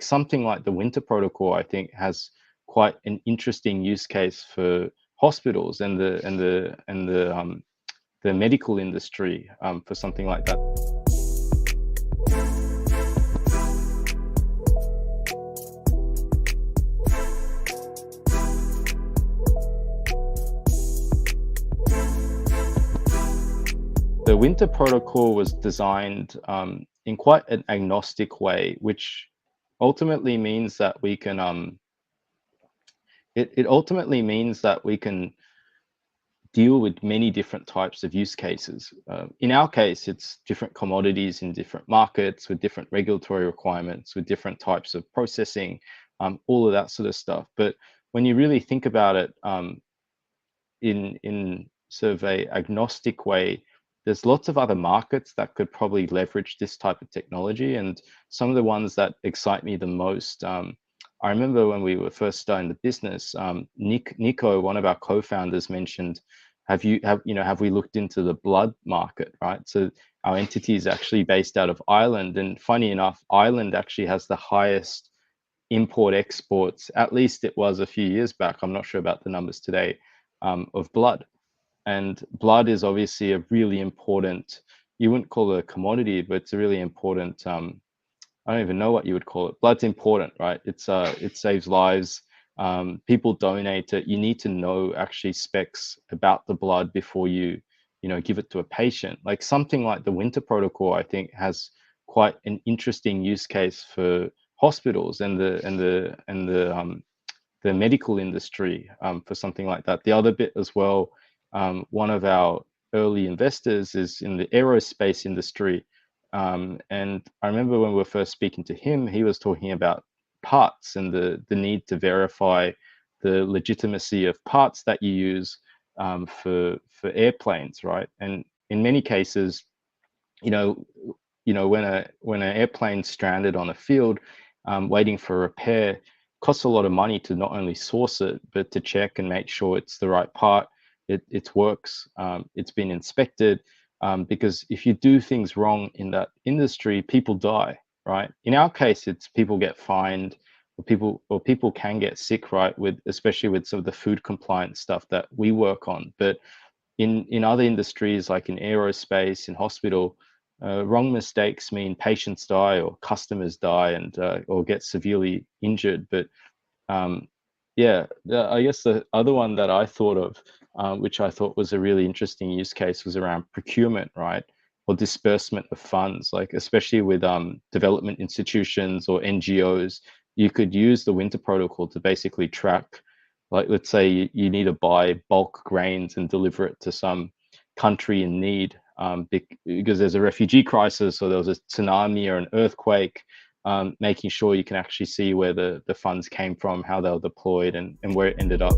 Something like the Winter Protocol, I think, has quite an interesting use case for hospitals and the medical industry for something like that. The Winter Protocol was designed in quite an agnostic way, which ultimately means that we can it ultimately means that we can deal with many different types of use cases. In our case, it's different commodities in different markets with different regulatory requirements, with different types of processing, all of that sort of stuff. But when you really think about it in sort of a agnostic way, there's lots of other markets that could probably leverage this type of technology. And some of the ones that excite me the most, I remember when we were first starting the business, Nico, one of our co-founders, mentioned, have we looked into the blood market, right? So our entity is actually based out of Ireland, and funny enough, Ireland actually has the highest import exports, at least it was a few years back, I'm not sure about the numbers today, of blood. And blood is obviously a really important, you wouldn't call it a commodity, but it's a really important, I don't even know what you would call it. Blood's important, right? It saves lives. People donate it. You need to know actually specs about the blood before you give it to a patient. Like something like the Winter Protocol, I think, has quite an interesting use case for hospitals and the medical industry for something like that. The other bit as well, one of our early investors is in the aerospace industry. And I remember when we were first speaking to him, he was talking about parts and the need to verify the legitimacy of parts that you use for airplanes, right? And in many cases, you know, when an airplane's stranded on a field, waiting for repair, costs a lot of money to not only source it, but to check and make sure it's the right part, it works, it's been inspected. Because if you do things wrong in that industry, people die, right? In our case, it's people get fined, or people can get sick, right? Especially with some of the food compliance stuff that we work on. But in other industries, like in aerospace, in hospital, wrong mistakes mean patients die or customers die and or get severely injured. But yeah, I guess the other one that I thought of, which I thought was a really interesting use case, was around procurement, right? Or disbursement of funds, like especially with development institutions or NGOs, you could use the Winter Protocol to basically track, like let's say you need to buy bulk grains and deliver it to some country in need because there's a refugee crisis or there was a tsunami or an earthquake. Making sure you can actually see where the funds came from, how they were deployed, and where it ended up.